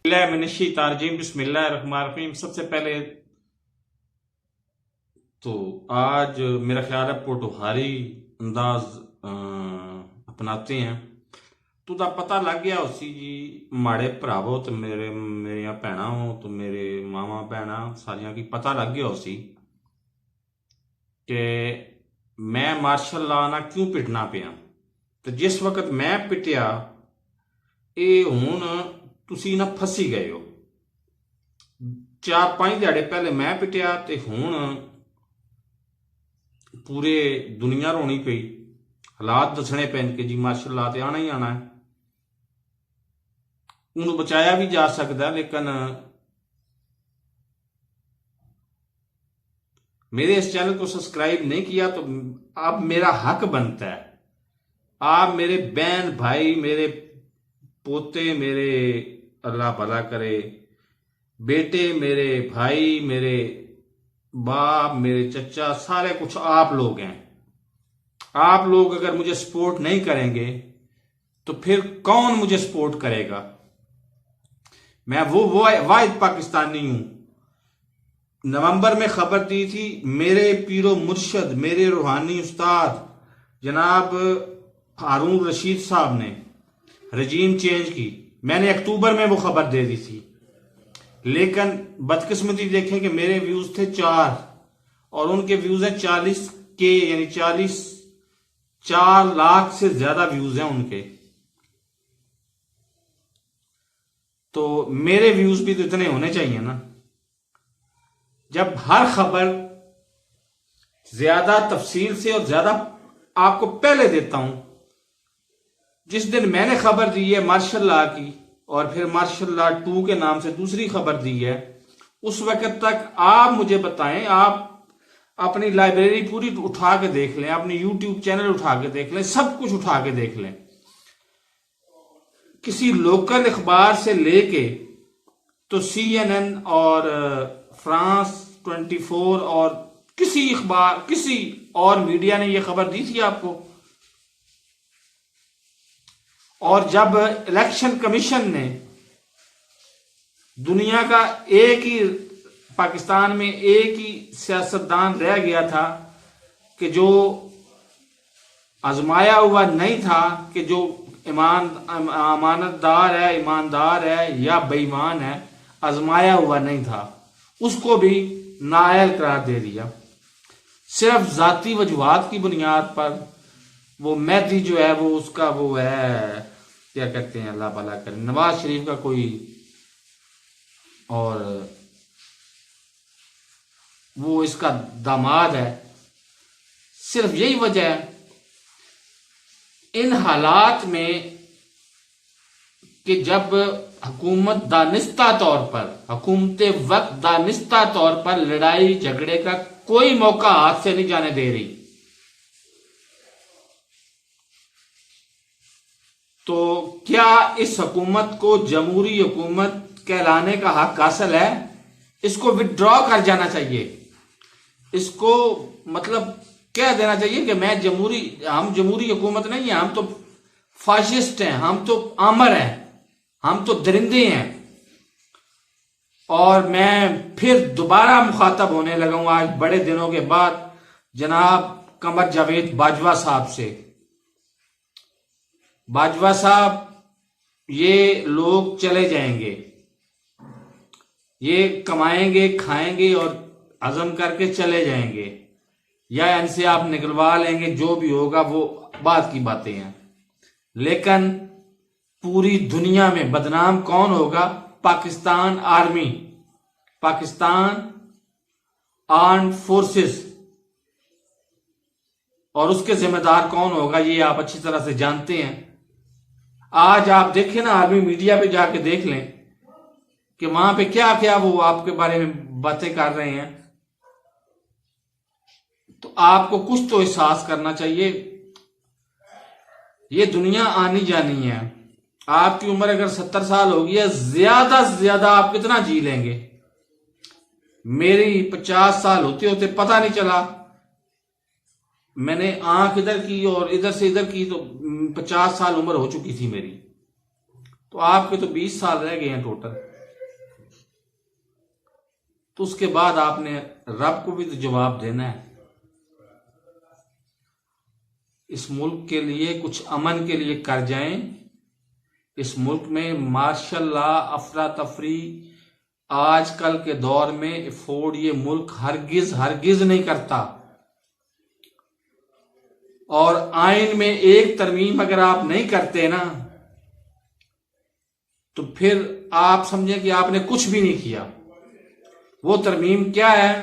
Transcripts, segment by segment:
तारजीम बिस्मिल्लाहिर्रहमानिर्रहीम। सबसे पहले तो आज मेरा ख्याल है पोटोहारी अंदाज अपनाते हैं। तुदा पता लग गया उसी जी माड़े भरावो तो मेरिया भैन हो तो मेरे मावा भैन सारिया की पता लग गया उसी कि मैं मार्शल लॉ ना क्यों पिटना पिया। तो जिस वक्त मैं पिटिया ये हुण तुसी ना फसी गए हो। 4-5 दिहाड़े पहले मैं पिटिया ते हुण पूरे दुनिया रोनी पई। हालात दसने पैन के जी मार्शल लॉ ते आना ही आना है। उन्होंने बचाया भी जा सकता, लेकिन मेरे इस चैनल को सब्सक्राइब नहीं किया तो अब मेरा हक बनता है। आप मेरे बहन भाई, मेरे पोते, मेरे अल्लाह भला करे बेटे, मेरे भाई, मेरे बाप, मेरे चचा, सारे कुछ आप लोग हैं। आप लोग अगर मुझे सपोर्ट नहीं करेंगे तो फिर कौन मुझे सपोर्ट करेगा। मैं वो वाहिद पाकिस्तानी हूं। नवंबर में खबर दी थी मेरे पीरो मुर्शद, मेरे रूहानी उस्ताद जनाब हारून रशीद साहब ने रजीम चेंज की। मैंने अक्टूबर में वो खबर दे दी थी, लेकिन बदकिस्मती देखें कि मेरे व्यूज थे 4 और उनके व्यूज हैं 40K, यानी 4 लाख से ज्यादा व्यूज हैं उनके। तो मेरे व्यूज भी तो इतने होने चाहिए ना। जब हर खबर ज्यादा तफसील से और ज्यादा आपको पहले देता हूं। जिस दिन मैंने खबर दी है मार्शल लॉ की और फिर मार्शल लॉ 2 के नाम से दूसरी खबर दी है, उस वक्त तक आप मुझे बताएं। आप अपनी लाइब्रेरी पूरी उठा के देख लें, अपनी यूट्यूब चैनल उठा के देख लें, सब कुछ उठा के देख लें। किसी लोकल अखबार से लेके तो CNN और फ्रांस 24 और किसी अखबार, किसी और मीडिया ने यह खबर दी थी आपको। और जब इलेक्शन कमीशन ने दुनिया का एक ही, पाकिस्तान में एक ही सियासतदान रह गया था कि जो आजमाया हुआ नहीं था कि जो अमानतदार है, ईमानदार है या बेईमान है, आजमाया हुआ नहीं था, उसको भी नाअहल करार दे दिया। सिर्फ जाती वजूहात की बुनियाद पर। वो मेहदी जो है वो उसका वो है, क्या कहते हैं, अल्लाह भला करे, नवाज शरीफ का कोई, और वो इसका दामाद है। सिर्फ यही वजह है इन हालात में कि जब हुकूमत दानिस्ता तौर पर, हुकूमत वक्त दानिस्ता तौर पर लड़ाई झगड़े का कोई मौका हाथ से नहीं जाने दे रही, तो क्या इस हुकूमत को जमहूरी हुकूमत कहलाने का हक हासिल है? इसको विड्रॉ कर जाना चाहिए। इसको मतलब कह देना चाहिए कि हम जमहूरी हुकूमत नहीं है, हम तो फाशिस्ट हैं, हम तो आमर हैं, हम तो दरिंदे हैं। और मैं फिर दोबारा मुखातब होने लगा हूं आज बड़े दिनों के बाद जनाब कमर जावेद बाजवा साहब से। बाजवा साहब, ये लोग चले जाएंगे, ये कमाएंगे, खाएंगे और हजम करके चले जाएंगे, या इनसे आप निकलवा लेंगे, जो भी होगा वो बात की बातें हैं। लेकिन पूरी दुनिया में बदनाम कौन होगा? Pakistan army, Pakistan armed forces, और उसके जिम्मेदार कौन होगा ये आप अच्छी तरह से जानते हैं। आज आप देखें ना, आर्मी मीडिया पे जाके देख लें कि वहां पे क्या क्या वो आपके बारे में बातें कर रहे हैं। तो आपको कुछ तो एहसास करना चाहिए। ये दुनिया आनी जानी है। आपकी उम्र अगर 70 साल होगी है, ज्यादा से ज्यादा आप कितना जी लेंगे? मेरी 50 साल होते होते पता नहीं चला। मैंने आंख इधर की और इधर से इधर की तो 50 साल उम्र हो चुकी थी मेरी। तो आपके तो 20 साल रह गए हैं टोटल। तो उसके बाद आपने रब को भी तो जवाब देना है। इस मुल्क के लिए कुछ अमन के लिए कर जाएं। इस मुल्क में माशाल्लाह अफरा तफरी आजकल के दौर में अफोर्ड ये मुल्क हरगिज नहीं करता। और आइन में एक तरमीम अगर आप नहीं करते ना, तो फिर आप समझें कि आपने कुछ भी नहीं किया। वो तरमीम क्या है?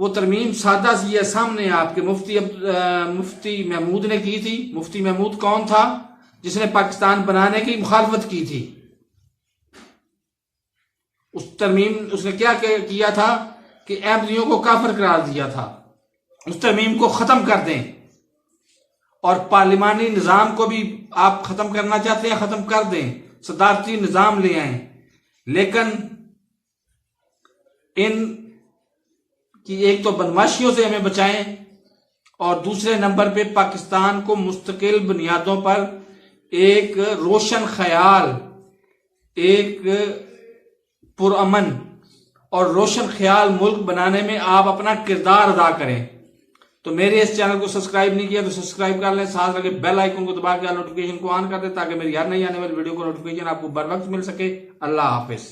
वो तरमीम सादा सी है, सामने आपके मुफ्ती महमूद ने की थी। मुफ्ती महमूद कौन था? जिसने पाकिस्तान बनाने की मुखालफत की थी। उस तरमीम उसने क्या किया था कि अहमदियों को काफिर करार दिया था। उस तरमीम को खत्म कर दें। और पार्लिमानी निजाम को भी आप खत्म करना चाहते हैं, खत्म कर दें, सदारती निजाम ले आए। लेकिन इन की एक तो बदमाशियों से हमें बचाएं, और दूसरे नंबर पे पाकिस्तान को मुस्तकिल बुनियादों पर एक रोशन ख्याल, एक पुरअमन और रोशन ख्याल मुल्क बनाने में आप अपना किरदार अदा करें। तो मेरे इस चैनल को सब्सक्राइब नहीं किया तो सब्सक्राइब कर लें, साथ लगे बेल आइकन को दबा के नोटिफिकेशन को ऑन कर दें, ताकि मेरी हर नई आने वाली वीडियो को नोटिफिकेशन आपको बर वक्त मिल सके। अल्लाह हाफिज।